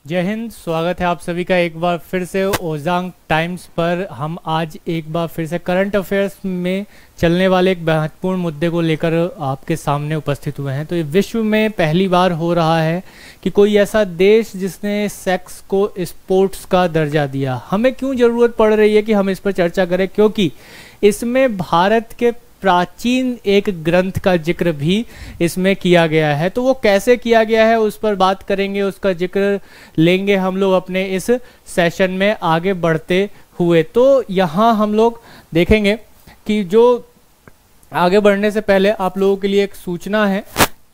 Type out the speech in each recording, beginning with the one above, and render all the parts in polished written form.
जय हिंद। स्वागत है आप सभी का एक बार फिर से ओजांग टाइम्स पर। हम आज एक बार फिर से करंट अफेयर्स में चलने वाले एक महत्वपूर्ण मुद्दे को लेकर आपके सामने उपस्थित हुए हैं। तो ये विश्व में पहली बार हो रहा है कि कोई ऐसा देश जिसने सेक्स को स्पोर्ट्स का दर्जा दिया। हमें क्यों ज़रूरत पड़ रही है कि हम इस पर चर्चा करें, क्योंकि इसमें भारत के प्राचीन एक ग्रंथ का जिक्र भी इसमें किया गया है। तो वो कैसे किया गया है उस पर बात करेंगे, उसका जिक्र लेंगे हम लोग अपने इस सेशन में आगे बढ़ते हुए। तो यहाँ हम लोग देखेंगे कि जो आगे बढ़ने से पहले आप लोगों के लिए एक सूचना है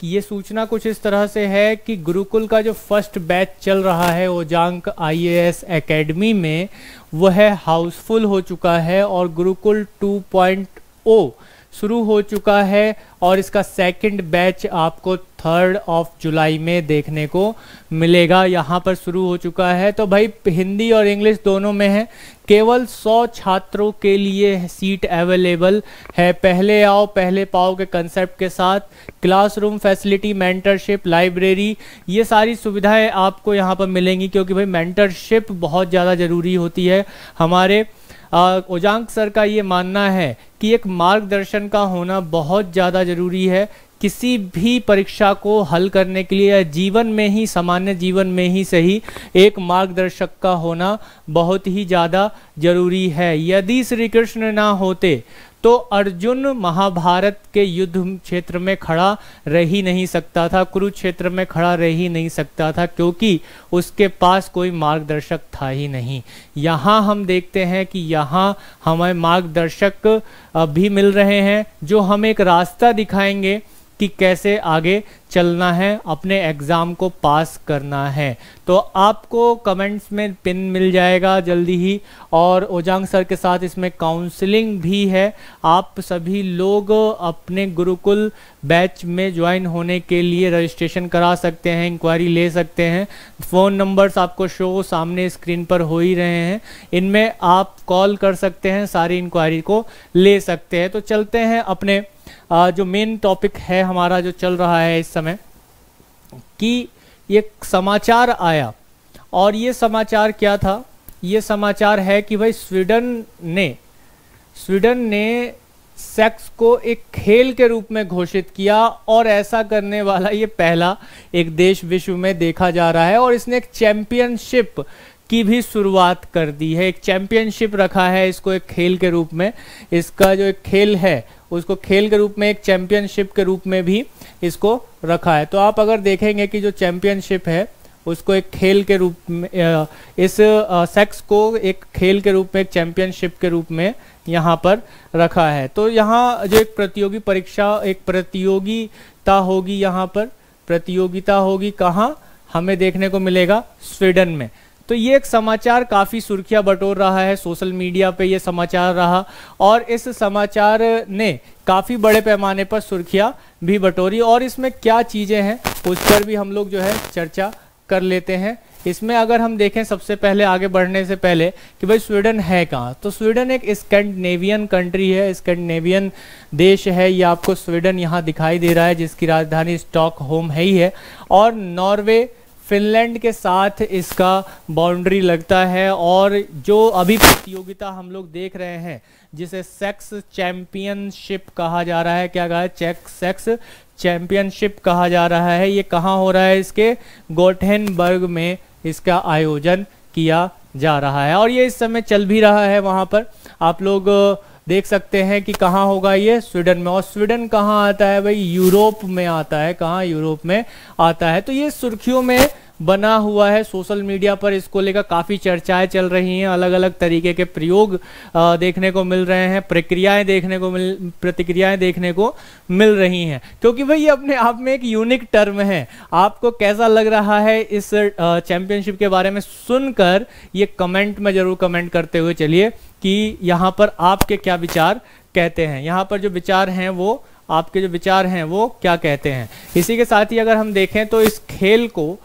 कि ये सूचना कुछ इस तरह से है कि गुरुकुल का जो फर्स्ट बैच चल रहा है ओजांग IAS एकेडमी में, वह हाउसफुल हो चुका है और गुरुकुल 2.0 शुरू हो चुका है और इसका सेकंड बैच आपको 3 जुलाई में देखने को मिलेगा। यहाँ पर शुरू हो चुका है। तो भाई हिंदी और इंग्लिश दोनों में है। केवल 100 छात्रों के लिए सीट अवेलेबल है। पहले आओ पहले पाओ के कंसेप्ट के साथ क्लासरूम फैसिलिटी, मेंटरशिप, लाइब्रेरी, ये सारी सुविधाएं आपको यहाँ पर मिलेंगी, क्योंकि भाई मेंटरशिप बहुत ज़्यादा ज़रूरी होती है। हमारे ओजांग सर का ये मानना है कि एक मार्गदर्शन का होना बहुत ज़्यादा ज़रूरी है। किसी भी परीक्षा को हल करने के लिए जीवन में ही, सामान्य जीवन में ही सही, एक मार्गदर्शक का होना बहुत ही ज़्यादा ज़रूरी है। यदि श्री कृष्ण ना होते तो अर्जुन महाभारत के युद्ध क्षेत्र में खड़ा रह ही नहीं सकता था, कुरुक्षेत्र में खड़ा रह ही नहीं सकता था, क्योंकि उसके पास कोई मार्गदर्शक था ही नहीं। यहाँ हम देखते हैं कि यहाँ हमें मार्गदर्शक भी मिल रहे हैं जो हमें एक रास्ता दिखाएंगे कि कैसे आगे चलना है, अपने एग्ज़ाम को पास करना है। तो आपको कमेंट्स में पिन मिल जाएगा जल्दी ही, और ओजांग सर के साथ इसमें काउंसलिंग भी है। आप सभी लोग अपने गुरुकुल बैच में ज्वाइन होने के लिए रजिस्ट्रेशन करा सकते हैं, इंक्वायरी ले सकते हैं। फ़ोन नंबर्स आपको शो सामने स्क्रीन पर हो ही रहे हैं, इनमें आप कॉल कर सकते हैं, सारी इंक्वायरी को ले सकते हैं। तो चलते हैं अपने जो मेन टॉपिक है हमारा जो चल रहा है इस समय, कि ये समाचार आया। और ये समाचार क्या था? ये समाचार है कि भाई स्वीडन ने सेक्स को एक खेल के रूप में घोषित किया, और ऐसा करने वाला ये पहला एक देश विश्व में देखा जा रहा है। और इसने एक चैंपियनशिप की भी शुरुआत कर दी है। एक चैंपियनशिप रखा है इसको एक खेल के रूप में। इसका जो एक खेल है उसको खेल के रूप में, एक चैंपियनशिप के रूप में भी इसको रखा है। तो आप अगर देखेंगे कि जो चैंपियनशिप है उसको एक खेल के रूप में, इस सेक्स को एक खेल के रूप में, एक चैंपियनशिप के रूप में यहाँ पर रखा है। तो यहाँ जो एक प्रतियोगी परीक्षा, एक प्रतियोगिता होगी, यहाँ पर प्रतियोगिता होगी। कहाँ हमें देखने को मिलेगा? स्वीडन में। तो ये एक समाचार काफ़ी सुर्खियां बटोर रहा है, सोशल मीडिया पे ये समाचार रहा, और इस समाचार ने काफ़ी बड़े पैमाने पर सुर्खियां भी बटोरी। और इसमें क्या चीज़ें हैं उस पर भी हम लोग जो है चर्चा कर लेते हैं। इसमें अगर हम देखें सबसे पहले, आगे बढ़ने से पहले, कि भाई स्वीडन है कहाँ, तो स्वीडन एक स्कैंडिनेवियन कंट्री है, स्कैंडिनेवियन देश है। ये आपको स्वीडन यहाँ दिखाई दे रहा है, जिसकी राजधानी स्टॉकहोम है ही है। और नॉर्वे, फिनलैंड के साथ इसका बाउंड्री लगता है। और जो अभी प्रतियोगिता हम लोग देख रहे हैं जिसे सेक्स चैंपियनशिप कहा जा रहा है, क्या कहा है? सेक्स चैंपियनशिप कहा जा रहा है। ये कहाँ हो रहा है? इसके गोटेनबर्ग में इसका आयोजन किया जा रहा है, और ये इस समय चल भी रहा है। वहाँ पर आप लोग देख सकते हैं कि कहाँ होगा ये? स्वीडन में। और स्वीडन कहाँ आता है भाई? यूरोप में आता है। कहाँ? यूरोप में आता है। तो ये सुर्खियों में बना हुआ है। सोशल मीडिया पर इसको लेकर काफ़ी चर्चाएं चल रही हैं, अलग अलग तरीके के प्रयोग देखने को मिल रहे हैं, प्रतिक्रियाएं देखने को मिल रही हैं, क्योंकि भाई ये अपने आप में एक यूनिक टर्म है। आपको कैसा लग रहा है इस चैंपियनशिप के बारे में सुनकर? ये कमेंट में ज़रूर कमेंट करते हुए चलिए कि यहाँ पर आपके क्या विचार कहते हैं। यहाँ पर जो विचार हैं वो, आपके जो विचार हैं वो क्या कहते हैं। इसी के साथ ही अगर हम देखें तो इस खेल को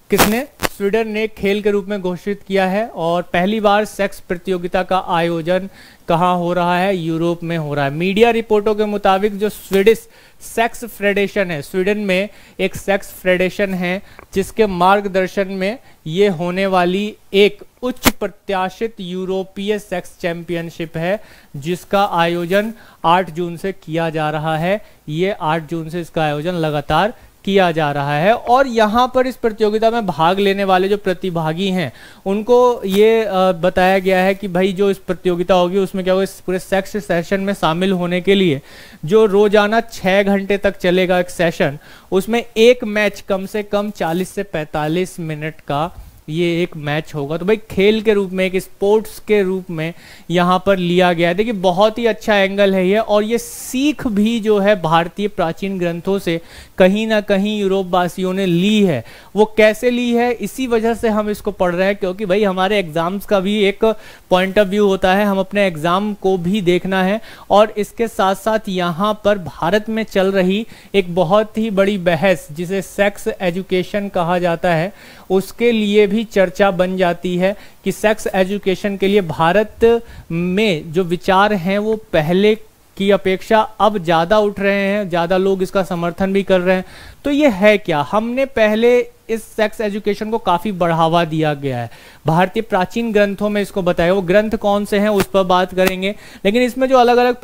किसने स्वीडन ने खेल के रूप में घोषित किया है और पहली बार सेक्स प्रतियोगिता का आयोजन कहाँ हो रहा है, यूरोप में हो रहा है। मीडिया रिपोर्टों के मुताबिक जो स्वीडिश सेक्स फेडरेशन है, स्वीडन में एक सेक्स फेडरेशन है जिसके मार्गदर्शन में ये होने वाली एक उच्च प्रत्याशित यूरोपीय सेक्स चैंपियनशिप है जिसका आयोजन 8 जून से किया जा रहा है। ये 8 जून से इसका आयोजन लगातार किया जा रहा है और यहाँ पर इस प्रतियोगिता में भाग लेने वाले जो प्रतिभागी हैं उनको ये बताया गया है कि भाई जो इस प्रतियोगिता होगी उसमें क्या होगा, इस पूरे सेक्स सेशन में शामिल होने के लिए जो रोजाना 6 घंटे तक चलेगा एक सेशन, उसमें एक मैच कम से कम 40 से 45 मिनट का ये एक मैच होगा। तो भाई खेल के रूप में, एक स्पोर्ट्स के रूप में यहाँ पर लिया गया है। देखिए बहुत ही अच्छा एंगल है ये, और ये सीख भी जो है भारतीय प्राचीन ग्रंथों से कहीं ना कहीं यूरोप वासियों ने ली है। वो कैसे ली है, इसी वजह से हम इसको पढ़ रहे हैं क्योंकि भाई हमारे एग्जाम्स का भी एक पॉइंट ऑफ व्यू होता है, हम अपने एग्जाम को भी देखना है। और इसके साथ साथ यहाँ पर भारत में चल रही एक बहुत ही बड़ी बहस जिसे सेक्स एजुकेशन कहा जाता है, उसके लिए भी चर्चा बन जाती है कि सेक्स एजुकेशन के लिए भारत में जो विचार हैं वो पहले की अपेक्षा अब ज़्यादा उठ रहे हैं, ज़्यादा लोग इसका समर्थन भी कर रहे हैं। तो ये है क्या, हमने पहले इस सेक्स एजुकेशन को काफ़ी बढ़ावा दिया गया है, भारतीय प्राचीन ग्रंथों में इसको बताया। वो ग्रंथ कौन से हैं उस पर बात करेंगे, लेकिन इसमें जो अलग अलग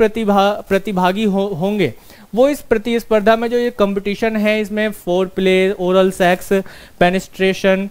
प्रतिभागी होंगे वो इस प्रतिस्पर्धा में जो ये कंपटीशन है इसमें foreplay, oral sex, penetration,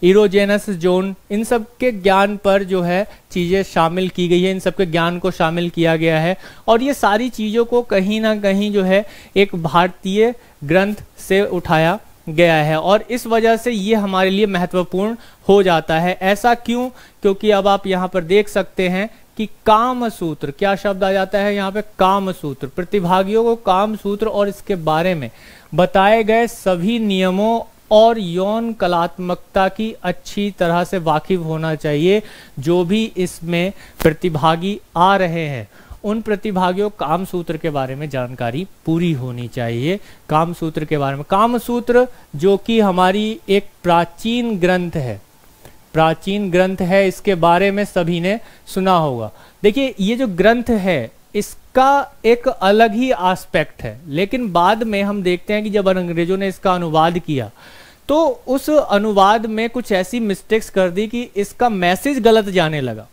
erogenous zone, इन सब के ज्ञान पर जो है चीज़ें शामिल की गई है, इन सब के ज्ञान को शामिल किया गया है। और ये सारी चीज़ों को कहीं ना कहीं जो है एक भारतीय ग्रंथ से उठाया गया है और इस वजह से ये हमारे लिए महत्वपूर्ण हो जाता है। ऐसा क्यों? क्योंकि अब आप यहाँ पर देख सकते हैं कि काम सूत्र, क्या शब्द आ जाता है यहाँ पे, काम सूत्र। प्रतिभागियों को काम सूत्र और इसके बारे में बताए गए सभी नियमों और यौन कलात्मकता की अच्छी तरह से वाकिफ होना चाहिए। जो भी इसमें प्रतिभागी आ रहे हैं उन प्रतिभागियों काम सूत्र के बारे में जानकारी पूरी होनी चाहिए। काम सूत्र के बारे में, काम सूत्र जो कि हमारी एक प्राचीन ग्रंथ है, प्राचीन ग्रंथ है, इसके बारे में सभी ने सुना होगा। देखिए ये जो ग्रंथ है इसका एक अलग ही एस्पेक्ट है, लेकिन बाद में हम देखते हैं कि जब अंग्रेजों ने इसका अनुवाद किया तो उस अनुवाद में कुछ ऐसी मिस्टेक्स कर दी कि इसका मैसेज गलत जाने लगा।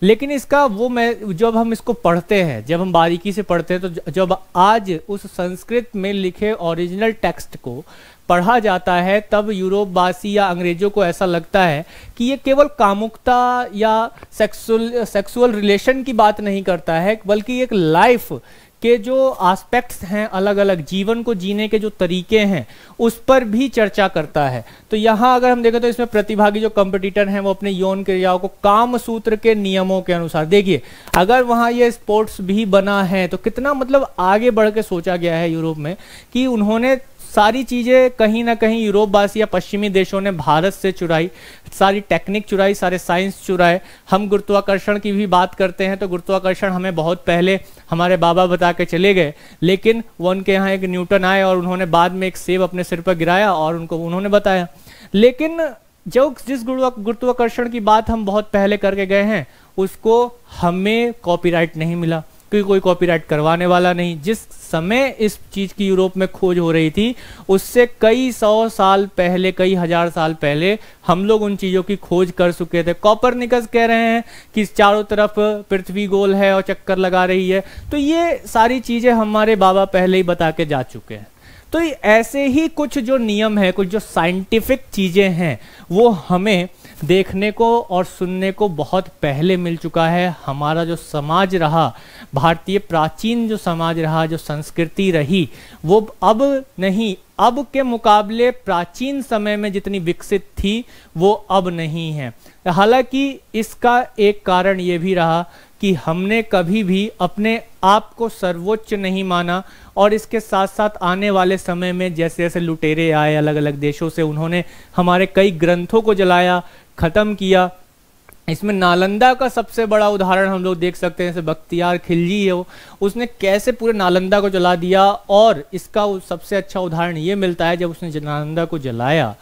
लेकिन इसका वो जब हम इसको पढ़ते हैं, जब हम बारीकी से पढ़ते हैं, तो जब आज उस संस्कृत में लिखे ओरिजिनल टेक्स्ट को पढ़ा जाता है तब यूरोपवासी या अंग्रेजों को ऐसा लगता है कि ये केवल कामुकता या सेक्सुअल रिलेशन की बात नहीं करता है, बल्कि एक लाइफ के जो एस्पेक्ट्स हैं, अलग अलग जीवन को जीने के जो तरीके हैं उस पर भी चर्चा करता है। तो यहाँ अगर हम देखें तो इसमें प्रतिभागी जो कंपटीटर हैं वो अपने यौन क्रियाओं को काम सूत्र के नियमों के अनुसार, देखिए अगर वहाँ ये स्पोर्ट्स भी बना है तो कितना मतलब आगे बढ़ के सोचा गया है यूरोप में कि उन्होंने सारी चीज़ें कहीं ना कहीं यूरोपवासी या पश्चिमी देशों ने भारत से चुराई, सारी टेक्निक चुराई, सारे साइंस चुराए। हम गुरुत्वाकर्षण की भी बात करते हैं तो गुरुत्वाकर्षण हमें बहुत पहले हमारे बाबा बता के चले गए, लेकिन वो उनके यहाँ एक न्यूटन आए और उन्होंने बाद में एक सेब अपने सिर पर गिराया और उन्होंने बताया। लेकिन जो जिस गुरुत्वाकर्षण की बात हम बहुत पहले करके गए हैं उसको हमें कॉपीराइट नहीं मिला, क्योंकि कोई कॉपीराइट करवाने वाला नहीं। जिस समय इस चीज की यूरोप में खोज हो रही थी उससे कई 100 साल पहले, कई 1000 साल पहले हम लोग उन चीजों की खोज कर चुके थे। कॉपरनिकस कह रहे हैं कि चारों तरफ पृथ्वी गोल है और चक्कर लगा रही है, तो ये सारी चीजें हमारे बाबा पहले ही बता के जा चुके हैं। तो ऐसे ही कुछ जो नियम है, कुछ जो साइंटिफिक चीजें हैं वो हमें देखने को और सुनने को बहुत पहले मिल चुका है। हमारा जो समाज रहा, भारतीय प्राचीन जो समाज रहा, जो संस्कृति रही, वो अब नहीं, अब के मुकाबले प्राचीन समय में जितनी विकसित थी वो अब नहीं है। हालांकि इसका एक कारण ये भी रहा कि हमने कभी भी अपने आप को सर्वोच्च नहीं माना और इसके साथ साथ आने वाले समय में जैसे जैसे लुटेरे आए अलग अलग देशों से, उन्होंने हमारे कई ग्रंथों को जलाया, खत्म किया, इसमें नालंदा का सबसे बड़ा उदाहरण हम लोग देख सकते हैं, जैसे बख्तियार खिलजी है, उसने कैसे पूरे नालंदा को जला दिया। और इसका सबसे अच्छा उदाहरण ये मिलता है जब उसने नालंदा को जलाया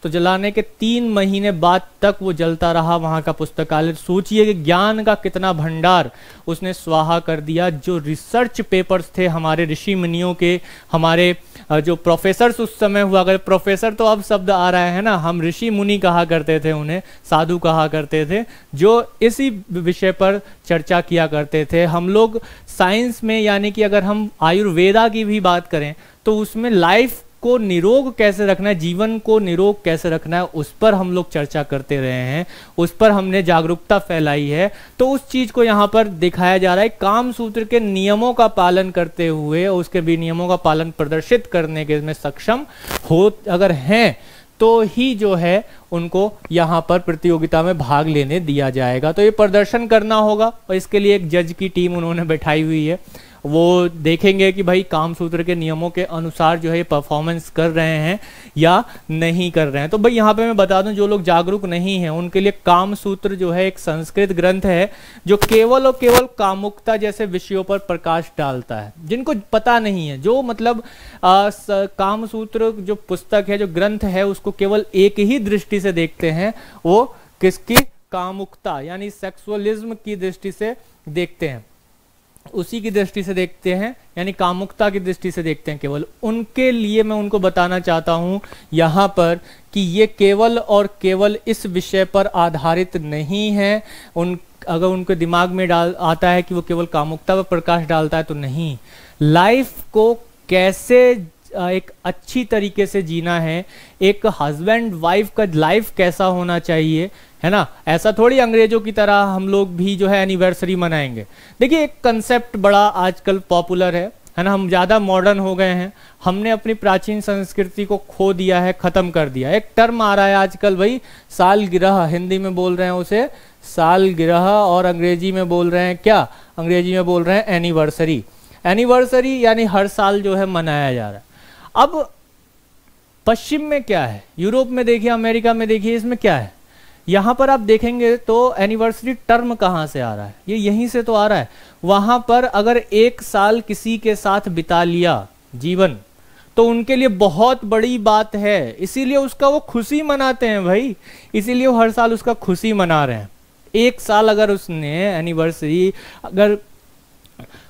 तो जलाने के 3 महीने बाद तक वो जलता रहा वहाँ का पुस्तकालय। सोचिए कि ज्ञान का कितना भंडार उसने स्वाहा कर दिया। जो रिसर्च पेपर्स थे हमारे ऋषि मुनियों के, हमारे जो प्रोफेसर्स उस समय हुआ करते, प्रोफेसर तो अब शब्द आ रहा है ना, हम ऋषि मुनि कहा करते थे, उन्हें साधु कहा करते थे, जो इसी विषय पर चर्चा किया करते थे। हम लोग साइंस में, यानी कि अगर हम आयुर्वेदा की भी बात करें तो उसमें लाइफ को निरोग कैसे रखना है, जीवन को निरोग कैसे रखना है, उस पर हम लोग चर्चा करते रहे हैं, उस पर हमने जागरूकता फैलाई है। तो उस चीज को यहाँ पर दिखाया जा रहा है, काम सूत्र के नियमों का पालन करते हुए उसके भी नियमों का पालन प्रदर्शित करने के में सक्षम हो अगर हैं तो ही जो है उनको यहाँ पर प्रतियोगिता में भाग लेने दिया जाएगा। तो ये प्रदर्शन करना होगा और इसके लिए एक जज की टीम उन्होंने बैठाई हुई है। वो देखेंगे कि भाई काम सूत्र के नियमों के अनुसार जो है परफॉर्मेंस कर रहे हैं या नहीं कर रहे हैं। तो भाई यहाँ पे मैं बता दूं, जो लोग जागरूक नहीं हैं उनके लिए काम सूत्र जो है एक संस्कृत ग्रंथ है जो केवल और केवल कामुकता जैसे विषयों पर प्रकाश डालता है। जिनको पता नहीं है, जो मतलब काम सूत्र जो पुस्तक है, जो ग्रंथ है, उसको केवल एक ही दृष्टि से देखते हैं, वो किसकी, कामुकता यानी सेक्सुअलिज्म की दृष्टि से देखते हैं, उसी की दृष्टि से देखते हैं, यानी कामुकता की दृष्टि से देखते हैं केवल। उनके लिए मैं उनको बताना चाहता हूं यहां पर कि ये केवल और केवल इस विषय पर आधारित नहीं है। अगर उनके दिमाग में आता है कि वो केवल कामुकता पर प्रकाश डालता है तो नहीं, लाइफ को कैसे एक अच्छी तरीके से जीना है, एक हस्बैंड वाइफ का लाइफ कैसा होना चाहिए, है ना। ऐसा थोड़ी अंग्रेजों की तरह हम लोग भी जो है एनिवर्सरी मनाएंगे। देखिए एक कंसेप्ट बड़ा आजकल पॉपुलर है ना, हम ज़्यादा मॉडर्न हो गए हैं, हमने अपनी प्राचीन संस्कृति को खो दिया है, ख़त्म कर दिया। एक टर्म आ रहा है आजकल भाई, सालगिरह, हिंदी में बोल रहे हैं उसे सालगिरह और अंग्रेजी में बोल रहे हैं क्या, अंग्रेजी में बोल रहे हैं एनिवर्सरी। एनिवर्सरी यानी हर साल जो है मनाया जा रहा है। अब पश्चिम में क्या है, यूरोप में देखिए, अमेरिका में देखिए, इसमें क्या है, यहाँ पर आप देखेंगे तो एनिवर्सरी टर्म कहाँ से आ रहा है, ये यहीं से तो आ रहा है। वहां पर अगर 1 साल किसी के साथ बिता लिया जीवन तो उनके लिए बहुत बड़ी बात है, इसीलिए उसका वो खुशी मनाते हैं भाई, इसीलिए वो हर साल उसका खुशी मना रहे हैं। 1 साल अगर उसने एनिवर्सरी, अगर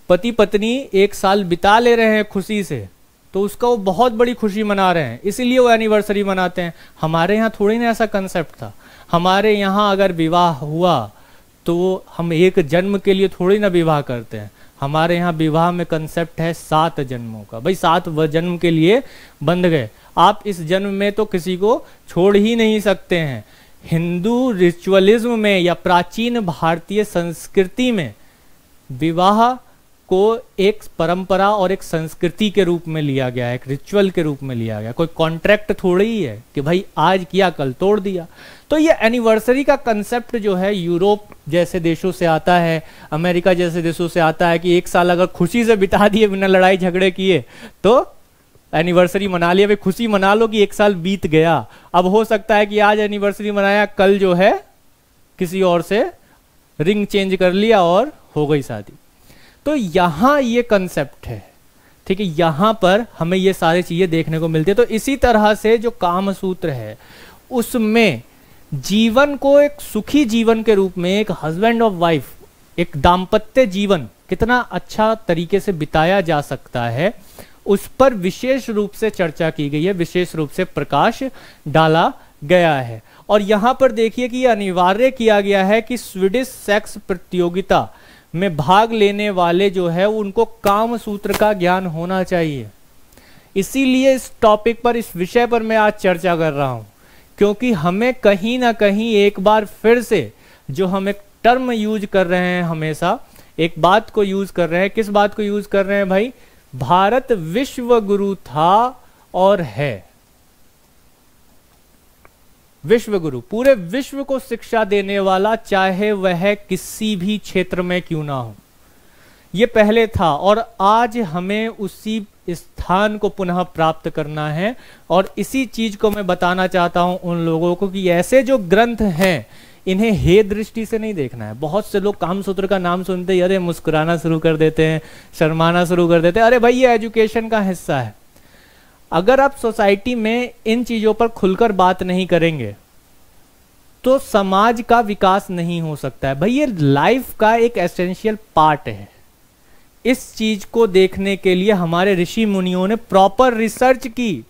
पति पत्नी 1 साल बिता ले रहे हैं खुशी से, तो उसका वो बहुत बड़ी खुशी मना रहे हैं, इसीलिए वो एनिवर्सरी मनाते हैं। हमारे यहाँ थोड़ी ना ऐसा कंसेप्ट था। हमारे यहाँ अगर विवाह हुआ तो हम 1 जन्म के लिए थोड़ी ना विवाह करते हैं। हमारे यहाँ विवाह में कंसेप्ट है 7 जन्मों का। भाई 7 जन्म के लिए बंध गए, आप इस जन्म में तो किसी को छोड़ ही नहीं सकते हैं। हिंदू रिचुअलिज्म में या प्राचीन भारतीय संस्कृति में विवाह को एक परंपरा और एक संस्कृति के रूप में लिया गया है, एक रिचुअल के रूप में लिया गया। कोई कॉन्ट्रैक्ट थोड़ी ही है कि भाई आज किया कल तोड़ दिया। तो ये एनिवर्सरी का कंसेप्ट जो है यूरोप जैसे देशों से आता है, अमेरिका जैसे देशों से आता है कि 1 साल अगर खुशी से बिता दिए बिना लड़ाई झगड़े किए तो एनिवर्सरी मना लिया। भाई खुशी मना लो कि 1 साल बीत गया। अब हो सकता है कि आज एनिवर्सरी मनाया, कल जो है किसी और से रिंग चेंज कर लिया और हो गई शादी। तो यहाँ ये कंसेप्ट है, ठीक है, यहाँ पर हमें ये सारी चीजें देखने को मिलती है। तो इसी तरह से जो काम सूत्र है उसमें जीवन को एक सुखी जीवन के रूप में, एक हस्बैंड और वाइफ, एक दाम्पत्य जीवन कितना अच्छा तरीके से बिताया जा सकता है, उस पर विशेष रूप से चर्चा की गई है, विशेष रूप से प्रकाश डाला गया है। और यहाँ पर देखिए कि यह अनिवार्य किया गया है कि स्वीडिश सेक्स प्रतियोगिता में भाग लेने वाले जो है उनको काम सूत्र का ज्ञान होना चाहिए। इसीलिए इस टॉपिक पर, इस विषय पर मैं आज चर्चा कर रहा हूं, क्योंकि हमें कहीं ना कहीं एक बार फिर से जो हम एक टर्म यूज कर रहे हैं, हमेशा एक बात को यूज कर रहे हैं। किस बात को यूज कर रहे हैं भाई? भारत विश्व गुरु था और है। विश्व गुरु, पूरे विश्व को शिक्षा देने वाला, चाहे वह किसी भी क्षेत्र में क्यों ना हो। ये पहले था और आज हमें उसी स्थान को पुनः प्राप्त करना है। और इसी चीज को मैं बताना चाहता हूं उन लोगों को कि ऐसे जो ग्रंथ हैं इन्हें हे दृष्टि से नहीं देखना है। बहुत से लोग कामसूत्र का नाम सुनते ही अरे मुस्कुराना शुरू कर देते हैं, शर्माना शुरू कर देते हैं। अरे भाई ये एजुकेशन का हिस्सा है। अगर आप सोसाइटी में इन चीजों पर खुलकर बात नहीं करेंगे तो समाज का विकास नहीं हो सकता है। भाई ये लाइफ का एक एसेंशियल पार्ट है। इस चीज को देखने के लिए हमारे ऋषि मुनियों ने प्रॉपर रिसर्च की,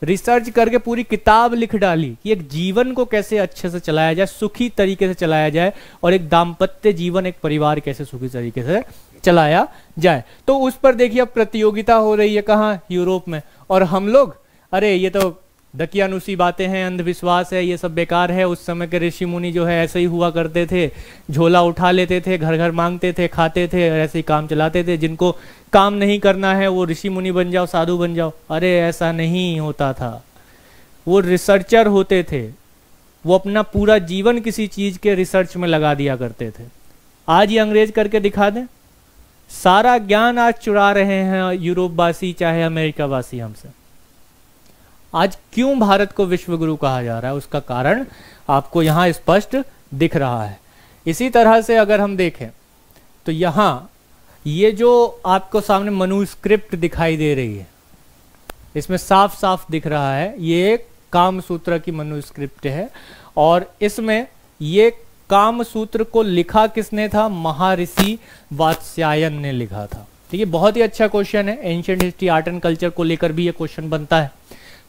रिसर्च करके पूरी किताब लिख डाली कि एक जीवन को कैसे अच्छे से चलाया जाए, सुखी तरीके से चलाया जाए, और एक दाम्पत्य जीवन, एक परिवार कैसे सुखी तरीके से चलाया जाए। तो उस पर देखिए अब प्रतियोगिता हो रही है कहाँ, यूरोप में। और हम लोग अरे ये तो दकियानुसी बातें हैं, अंधविश्वास है, ये सब बेकार है। उस समय के ऋषि मुनि जो है ऐसे ही हुआ करते थे, झोला उठा लेते थे, घर घर मांगते थे, खाते थे, ऐसे ही काम चलाते थे। जिनको काम नहीं करना है वो ऋषि मुनि बन जाओ, साधु बन जाओ। अरे ऐसा नहीं होता था। वो रिसर्चर होते थे, वो अपना पूरा जीवन किसी चीज के रिसर्च में लगा दिया करते थे। आज ये अंग्रेज करके दिखा दें, सारा ज्ञान आज चुरा रहे हैं यूरोपवासी चाहे अमेरिकावासी हमसे। आज क्यों भारत को विश्व गुरु कहा जा रहा है, उसका कारण आपको यहां स्पष्ट दिख रहा है। इसी तरह से अगर हम देखें तो यहां ये जो आपको सामने मनुस्क्रिप्ट दिखाई दे रही है, इसमें साफ साफ दिख रहा है ये कामसूत्र की मनुस्क्रिप्ट है। और इसमें ये कामसूत्र को लिखा किसने था, महर्षि वात्स्यायन ने लिखा था। ठीक है, बहुत ही अच्छा क्वेश्चन है। Ancient history, art and culture को लेकर भी ये क्वेश्चन बनता है।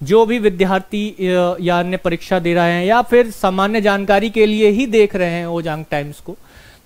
जो भी विद्यार्थी या अन्य परीक्षा दे रहे हैं या फिर सामान्य जानकारी के लिए ही देख रहे हैं ओजांग टाइम्स को,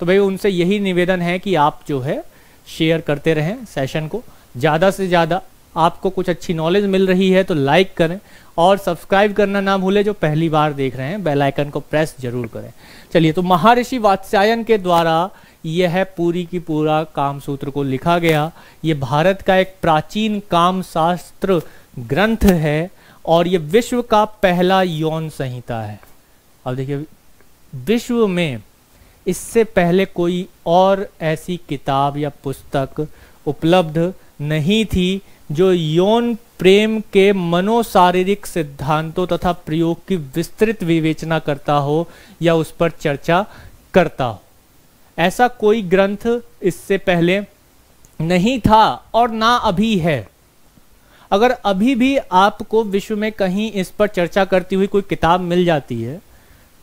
तो भाई उनसे यही निवेदन है कि आप जो है शेयर करते रहें सेशन को, ज़्यादा से ज़्यादा। आपको कुछ अच्छी नॉलेज मिल रही है तो लाइक करें और सब्सक्राइब करना ना भूलें। जो पहली बार देख रहे हैं बेल आइकन को प्रेस जरूर करें। चलिए, तो महर्षि वात्स्यायन के द्वारा यह पूरी की पूरा कामसूत्र को लिखा गया। ये भारत का एक प्राचीन काम शास्त्र ग्रंथ है और ये विश्व का पहला यौन संहिता है। अब देखिए, विश्व में इससे पहले कोई और ऐसी किताब या पुस्तक उपलब्ध नहीं थी जो यौन प्रेम के मनोशारीरिक सिद्धांतों तथा प्रयोग की विस्तृत विवेचना करता हो या उस पर चर्चा करता हो। ऐसा कोई ग्रंथ इससे पहले नहीं था और ना अभी है। अगर अभी भी आपको विश्व में कहीं इस पर चर्चा करती हुई कोई किताब मिल जाती है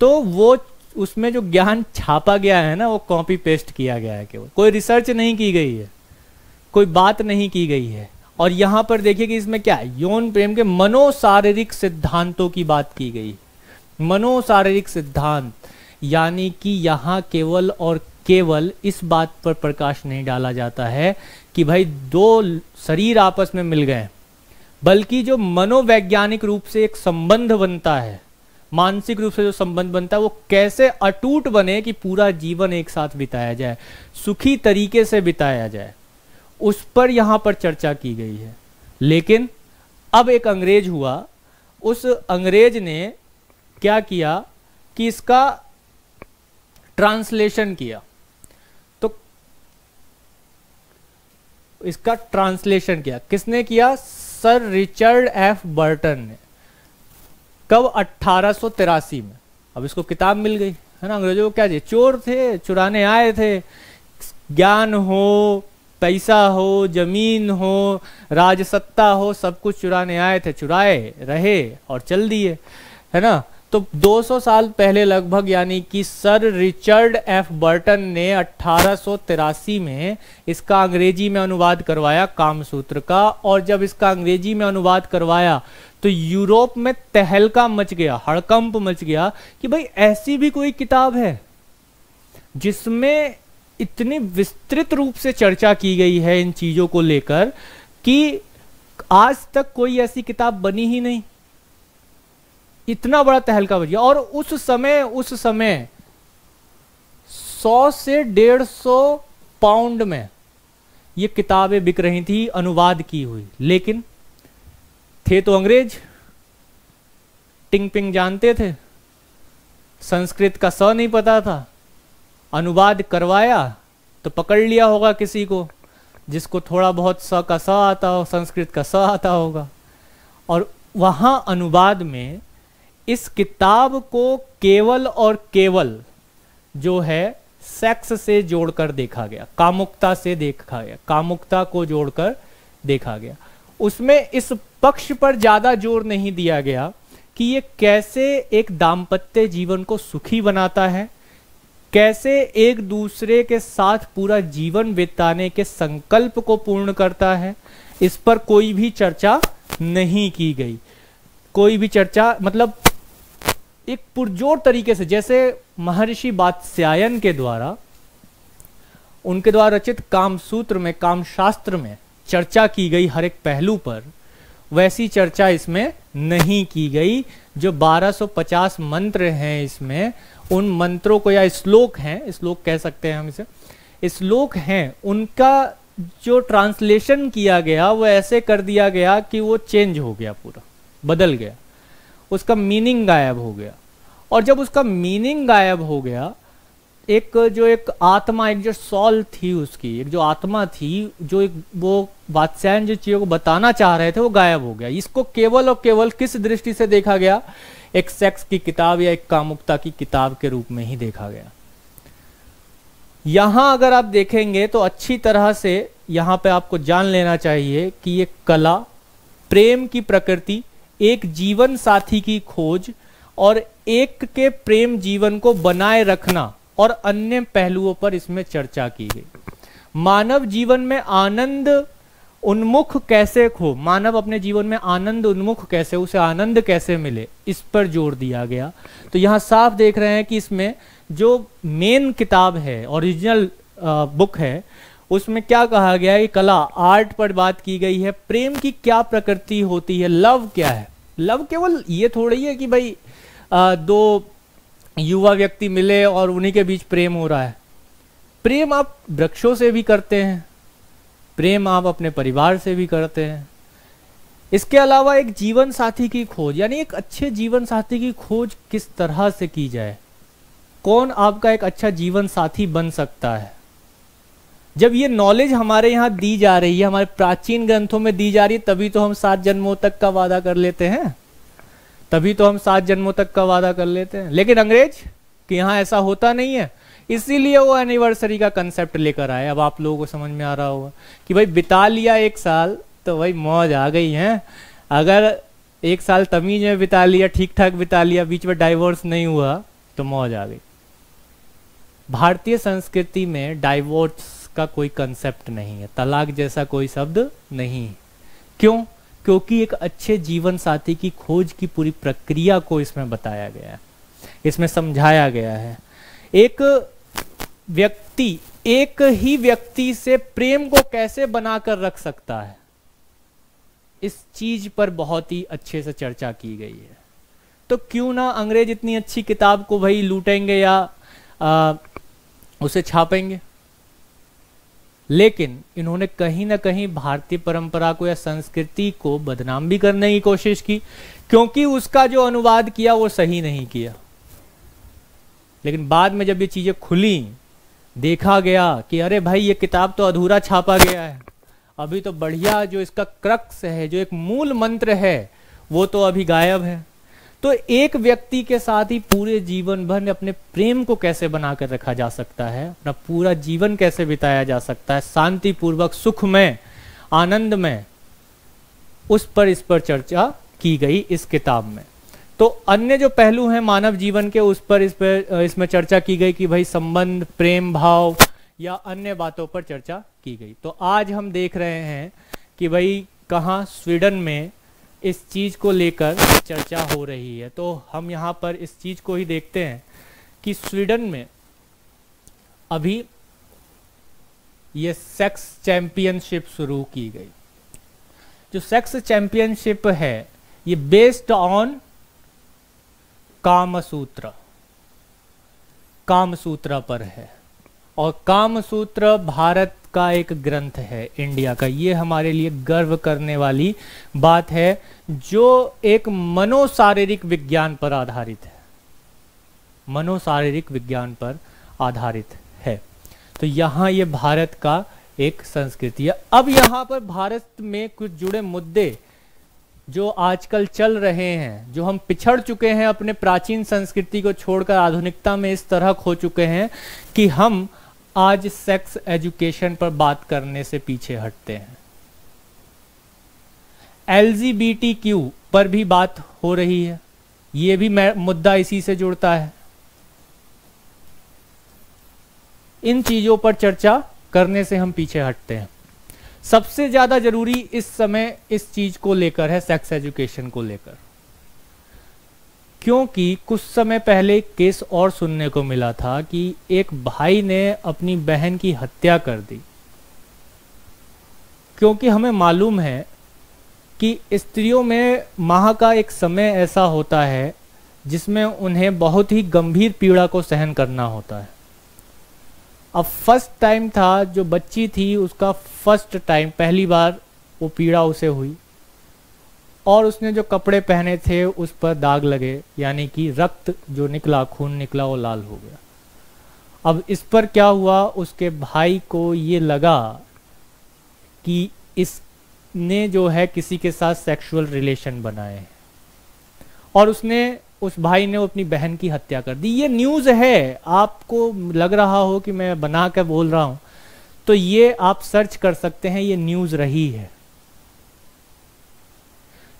तो वो उसमें जो ज्ञान छापा गया है ना, वो कॉपी पेस्ट किया गया है, केवल कोई रिसर्च नहीं की गई है, कोई बात नहीं की गई है। और यहां पर देखिए कि इसमें क्या है, यौन प्रेम के मनोशारीरिक सिद्धांतों की बात की गई। मनोशारीरिक सिद्धांत यानी कि यहां केवल और केवल इस बात पर प्रकाश नहीं डाला जाता है कि भाई दो शरीर आपस में मिल गए, बल्कि जो मनोवैज्ञानिक रूप से एक संबंध बनता है, मानसिक रूप से जो संबंध बनता है, वो कैसे अटूट बने कि पूरा जीवन एक साथ बिताया जाए, सुखी तरीके से बिताया जाए, उस पर यहां पर चर्चा की गई है। लेकिन अब एक अंग्रेज हुआ, उस अंग्रेज ने क्या किया कि इसका ट्रांसलेशन किया। तो इसका ट्रांसलेशन किया किसने किया? सर रिचर्ड एफ बर्टन ने। कब? 1883 में। अब इसको किताब मिल गई है ना। अंग्रेजों को क्या चाहिए? चोर थे, चुराने आए थे। ज्ञान हो, पैसा हो, जमीन हो, राजसत्ता हो, सब कुछ चुराने आए थे, चुराए रहे और चल दिए, है ना। तो 200 साल पहले लगभग, यानी कि सर रिचर्ड एफ बर्टन ने 1883 में इसका अंग्रेजी में अनुवाद करवाया कामसूत्र का। और जब इसका अंग्रेजी में अनुवाद करवाया तो यूरोप में तहलका मच गया, हड़कंप मच गया कि भाई ऐसी भी कोई किताब है जिसमें इतनी विस्तृत रूप से चर्चा की गई है इन चीजों को लेकर कि आज तक कोई ऐसी किताब बनी ही नहीं। इतना बड़ा तहलका बच गया। और उस समय 100 से 150 पाउंड में ये किताबें बिक रही थी अनुवाद की हुई। लेकिन थे तो अंग्रेज, टिंग पिंग जानते थे, संस्कृत का स नहीं पता था, अनुवाद करवाया तो पकड़ लिया होगा किसी को, जिसको थोड़ा बहुत स का स आता हो, संस्कृत का स आता होगा, और वहाँ अनुवाद में इस किताब को केवल और केवल जो है सेक्स से जोड़कर देखा गया, कामुकता से देखा गया, कामुकता को जोड़कर देखा गया। उसमें इस पक्ष पर ज्यादा जोर नहीं दिया गया कि ये कैसे एक दाम्पत्य जीवन को सुखी बनाता है, कैसे एक दूसरे के साथ पूरा जीवन बिताने के संकल्प को पूर्ण करता है। इस पर कोई भी चर्चा नहीं की गई। कोई भी चर्चा मतलब एक पुरजोर तरीके से, जैसे महर्षि वात्स्यायन के द्वारा, उनके द्वारा रचित कामसूत्र में, कामशास्त्र में चर्चा की गई हर एक पहलू पर, वैसी चर्चा इसमें नहीं की गई। जो 1250 मंत्र हैं इसमें, उन मंत्रों को, या श्लोक हैं, श्लोक कह सकते हैं हम इसे, श्लोक हैं, उनका जो ट्रांसलेशन किया गया वो ऐसे कर दिया गया कि वो चेंज हो गया, पूरा बदल गया, उसका मीनिंग गायब हो गया। और जब उसका मीनिंग गायब हो गया, एक आत्मा, एक जो सॉल थी उसकी, एक जो आत्मा थी, जो एक वो वात्स्यायन जो चीजों को बताना चाह रहे थे, वो गायब हो गया। इसको केवल और केवल किस दृष्टि से देखा गया? एक सेक्स की किताब या एक कामुकता की किताब के रूप में ही देखा गया। यहां अगर आप देखेंगे तो अच्छी तरह से यहां पे आपको जान लेना चाहिए कि ये कला, प्रेम की प्रकृति, एक जीवन साथी की खोज और एक के प्रेम जीवन को बनाए रखना और अन्य पहलुओं पर इसमें चर्चा की गई। मानव जीवन में आनंद उन्मुख कैसे हो, मानव अपने जीवन में आनंद उन्मुख कैसे, उसे आनंद कैसे मिले, इस पर जोर दिया गया। तो यहां साफ देख रहे हैं कि इसमें जो मेन किताब है, ओरिजिनल बुक है, उसमें क्या कहा गया है कि कला, आर्ट पर बात की गई है। प्रेम की क्या प्रकृति होती है, लव क्या है। लव केवल ये थोड़ी है कि भाई दो युवा व्यक्ति मिले और उन्हीं के बीच प्रेम हो रहा है। प्रेम आप वृक्षों से भी करते हैं, प्रेम आप अपने परिवार से भी करते हैं। इसके अलावा एक जीवन साथी की खोज, यानी एक अच्छे जीवन साथी की खोज किस तरह से की जाए, कौन आपका एक अच्छा जीवन साथी बन सकता है। जब ये नॉलेज हमारे यहाँ दी जा रही है, हमारे प्राचीन ग्रंथों में दी जा रही है, तभी तो हम 7 जन्मों तक का वादा कर लेते हैं, तभी तो हम 7 जन्मों तक का वादा कर लेते हैं। लेकिन अंग्रेज कि यहाँ ऐसा होता नहीं है, इसीलिए वो एनिवर्सरी का कंसेप्ट लेकर आए। अब आप लोगों को समझ में आ रहा होगा कि भाई बिता लिया 1 साल तो भाई मौज आ गई है। अगर 1 साल तमीज में बिता लिया, ठीक ठाक बिता लिया, बीच में डाइवोर्स नहीं हुआ तो मौज आ गई। भारतीय संस्कृति में डाइवोर्स का कोई कंसेप्ट नहीं है, तलाक जैसा कोई शब्द नहीं है। क्यों? क्योंकि एक अच्छे जीवन साथी की खोज की पूरी प्रक्रिया को इसमें बताया गया है, इसमें समझाया गया है। एक व्यक्ति एक ही व्यक्ति से प्रेम को कैसे बनाकर रख सकता है, इस चीज पर बहुत ही अच्छे से चर्चा की गई है। तो क्यों ना अंग्रेज इतनी अच्छी किताब को भाई लूटेंगे या उसे छापेंगे, लेकिन इन्होंने कहीं ना कहीं भारतीय परंपरा को या संस्कृति को बदनाम भी करने की कोशिश की, क्योंकि उसका जो अनुवाद किया वो सही नहीं किया। लेकिन बाद में जब ये चीजें खुली, देखा गया कि अरे भाई ये किताब तो अधूरा छापा गया है, अभी तो बढ़िया जो इसका क्रक्स है, जो एक मूल मंत्र है, वो तो अभी गायब है। तो एक व्यक्ति के साथ ही पूरे जीवन भर अपने प्रेम को कैसे बनाकर रखा जा सकता है, अपना पूरा जीवन कैसे बिताया जा सकता है शांतिपूर्वक, सुखमय, आनंदमय, उस पर चर्चा की गई इस किताब में। तो अन्य जो पहलू हैं मानव जीवन के, उस पर इसमें चर्चा की गई कि भाई संबंध, प्रेम भाव या अन्य बातों पर चर्चा की गई। तो आज हम देख रहे हैं कि भाई कहाँ स्वीडन में इस चीज को लेकर चर्चा हो रही है। तो हम यहाँ पर इस चीज को ही देखते हैं कि स्वीडन में अभी ये सेक्स चैंपियनशिप शुरू की गई। जो सेक्स चैंपियनशिप है ये बेस्ड ऑन कामसूत्र, कामसूत्र पर है। और कामसूत्र भारत का एक ग्रंथ है, इंडिया का। ये हमारे लिए गर्व करने वाली बात है, जो एक मनोशारीरिक विज्ञान पर आधारित है, मनोशारीरिक विज्ञान पर आधारित है। तो यहाँ ये भारत का एक संस्कृति है। अब यहाँ पर भारत में कुछ जुड़े मुद्दे जो आजकल चल रहे हैं, जो हम पिछड़ चुके हैं अपने प्राचीन संस्कृति को छोड़कर आधुनिकता में इस तरह खो चुके हैं कि हम आज सेक्स एजुकेशन पर बात करने से पीछे हटते हैं। LGBTQ पर भी बात हो रही है, ये भी मुद्दा इसी से जुड़ता है। इन चीजों पर चर्चा करने से हम पीछे हटते हैं। सबसे ज्यादा जरूरी इस समय इस चीज को लेकर है, सेक्स एजुकेशन को लेकर, क्योंकि कुछ समय पहले एक केस और सुनने को मिला था कि एक भाई ने अपनी बहन की हत्या कर दी, क्योंकि हमें मालूम है कि स्त्रियों में माह का एक समय ऐसा होता है जिसमें उन्हें बहुत ही गंभीर पीड़ा को सहन करना होता है। अब फर्स्ट टाइम था, जो बच्ची थी उसका फर्स्ट टाइम, पहली बार वो पीड़ा उसे हुई, और उसने जो कपड़े पहने थे उस पर दाग लगे, यानी कि रक्त जो निकला, खून निकला, वो लाल हो गया। अब इस पर क्या हुआ, उसके भाई को ये लगा कि इसने जो है किसी के साथ सेक्सुअल रिलेशन बनाए, और उस भाई ने अपनी बहन की हत्या कर दी। ये न्यूज़ है, आपको लग रहा हो कि मैं बना कर बोल रहा हूं, तो ये आप सर्च कर सकते हैं, ये न्यूज़ रही है।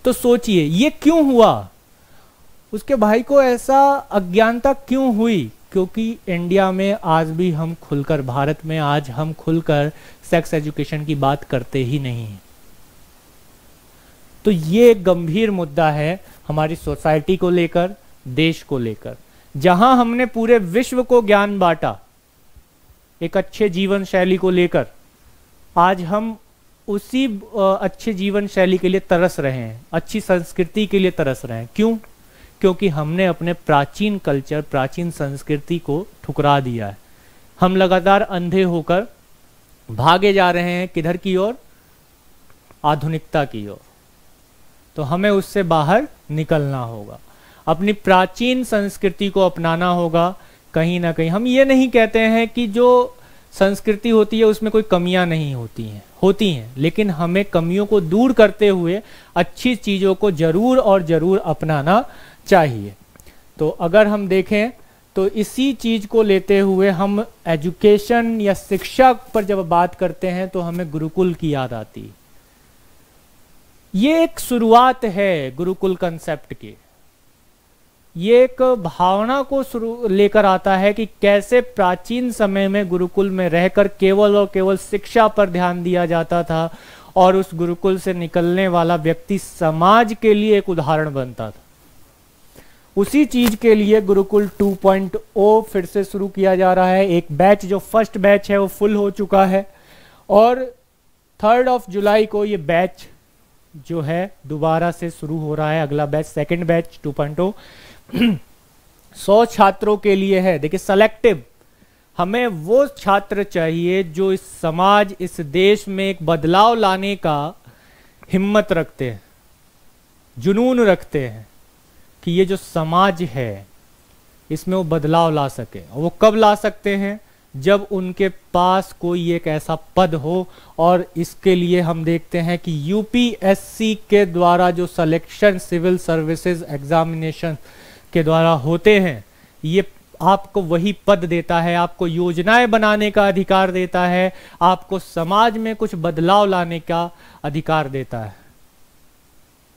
तो सोचिए ये क्यों हुआ, उसके भाई को ऐसा अज्ञानता क्यों हुई? क्योंकि इंडिया में आज भी हम खुलकर, भारत में आज हम खुलकर सेक्स एजुकेशन की बात करते ही नहीं हैं। तो ये एक गंभीर मुद्दा है हमारी सोसाइटी को लेकर, देश को लेकर। जहां हमने पूरे विश्व को ज्ञान बांटा एक अच्छे जीवन शैली को लेकर, आज हम उसी अच्छे जीवन शैली के लिए तरस रहे हैं, अच्छी संस्कृति के लिए तरस रहे हैं। क्यों? क्योंकि हमने अपने प्राचीन कल्चर, प्राचीन संस्कृति को ठुकरा दिया है। हम लगातार अंधे होकर भागे जा रहे हैं, किधर की ओर? आधुनिकता की ओर। तो हमें उससे बाहर निकलना होगा, अपनी प्राचीन संस्कृति को अपनाना होगा। कहीं ना कहीं हम ये नहीं कहते हैं कि जो संस्कृति होती है उसमें कोई कमियां नहीं होती हैं, लेकिन हमें कमियों को दूर करते हुए अच्छी चीज़ों को जरूर और जरूर अपनाना चाहिए। तो अगर हम देखें तो इसी चीज़ को लेते हुए हम एजुकेशन या शिक्षा पर जब बात करते हैं तो हमें गुरुकुल की याद आती है। ये एक शुरुआत है गुरुकुल कंसेप्ट की। ये एक भावना को लेकर आता है कि कैसे प्राचीन समय में गुरुकुल में रहकर केवल और केवल शिक्षा पर ध्यान दिया जाता था, और उस गुरुकुल से निकलने वाला व्यक्ति समाज के लिए एक उदाहरण बनता था। उसी चीज के लिए गुरुकुल 2.0 फिर से शुरू किया जा रहा है। एक बैच, जो फर्स्ट बैच है वो फुल हो चुका है, और 3 जुलाई को ये बैच जो है दोबारा से शुरू हो रहा है। अगला बैच, सेकंड बैच 2.0 100 छात्रों के लिए है। देखिए, सेलेक्टिव, हमें वो छात्र चाहिए जो इस समाज, इस देश में एक बदलाव लाने का हिम्मत रखते हैं, जुनून रखते हैं कि ये जो समाज है इसमें वो बदलाव ला सके। वो कब ला सकते हैं? जब उनके पास कोई एक ऐसा पद हो, और इसके लिए हम देखते हैं कि यूपीएससी के द्वारा जो सिलेक्शन, सिविल सर्विसेज एग्जामिनेशन के द्वारा होते हैं, ये आपको वही पद देता है, आपको योजनाएं बनाने का अधिकार देता है, आपको समाज में कुछ बदलाव लाने का अधिकार देता है।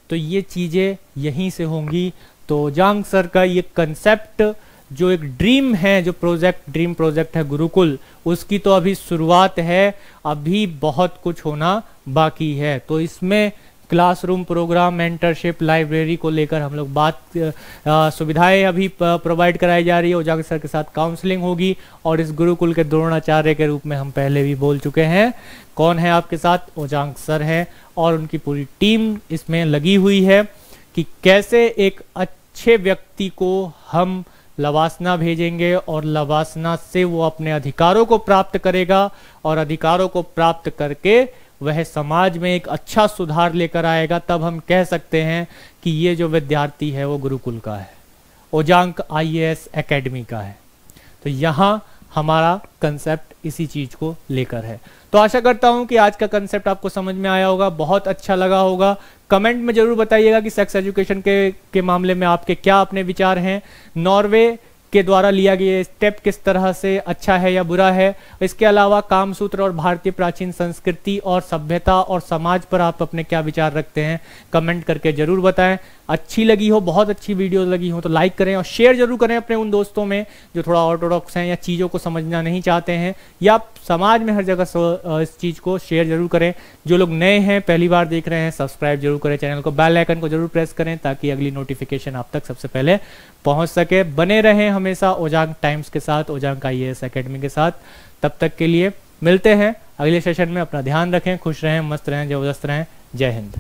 तो ये चीजें यहीं से होंगी। तो ओजांग सर का ये कंसेप्ट जो एक ड्रीम है, जो ड्रीम प्रोजेक्ट है गुरुकुल, उसकी तो अभी शुरुआत है, अभी बहुत कुछ होना बाकी है। तो इसमें क्लासरूम प्रोग्राम, मेंटरशिप, लाइब्रेरी को लेकर हम लोग सुविधाएं अभी प्रोवाइड कराई जा रही है। ओजांग सर के साथ काउंसलिंग होगी, और इस गुरुकुल के द्रोणाचार्य के रूप में हम पहले भी बोल चुके हैं। कौन है आपके साथ? ओजांग सर है, और उनकी पूरी टीम इसमें लगी हुई है कि कैसे एक अच्छे व्यक्ति को हम लवासना भेजेंगे, और लवासना से वो अपने अधिकारों को प्राप्त करेगा, और अधिकारों को प्राप्त करके वह समाज में एक अच्छा सुधार लेकर आएगा। तब हम कह सकते हैं कि ये जो विद्यार्थी है वो गुरुकुल का है, ओजांग IAS एकेडमी का है। तो यहाँ हमारा कंसेप्ट इसी चीज़ को लेकर है। तो आशा करता हूं कि आज का कंसेप्ट आपको समझ में आया होगा, बहुत अच्छा लगा होगा। कमेंट में जरूर बताइएगा कि सेक्स एजुकेशन के मामले में आपके क्या अपने विचार हैं, नॉर्वे के द्वारा लिया गया स्टेप किस तरह से अच्छा है या बुरा है। इसके अलावा कामसूत्र और भारतीय प्राचीन संस्कृति और सभ्यता और समाज पर आप अपने क्या विचार रखते हैं, कमेंट करके जरूर बताएं। अच्छी लगी हो, बहुत अच्छी वीडियो लगी हो तो लाइक करें और शेयर जरूर करें अपने उन दोस्तों में जो थोड़ा ऑर्थोडॉक्स हैं या चीज़ों को समझना नहीं चाहते हैं, या समाज में हर जगह इस चीज़ को शेयर जरूर करें। जो लोग नए हैं, पहली बार देख रहे हैं, सब्सक्राइब जरूर करें चैनल को, बेल आइकन को जरूर प्रेस करें ताकि अगली नोटिफिकेशन आप तक सबसे पहले पहुंच सके। बने रहें हमेशा ओजांग टाइम्स के साथ, ओजांग IAS एकेडमी के साथ। तब तक के लिए मिलते हैं अगले सेशन में। अपना ध्यान रखें, खुश रहें, मस्त रहें, जबरदस्त रहें। जय हिंद।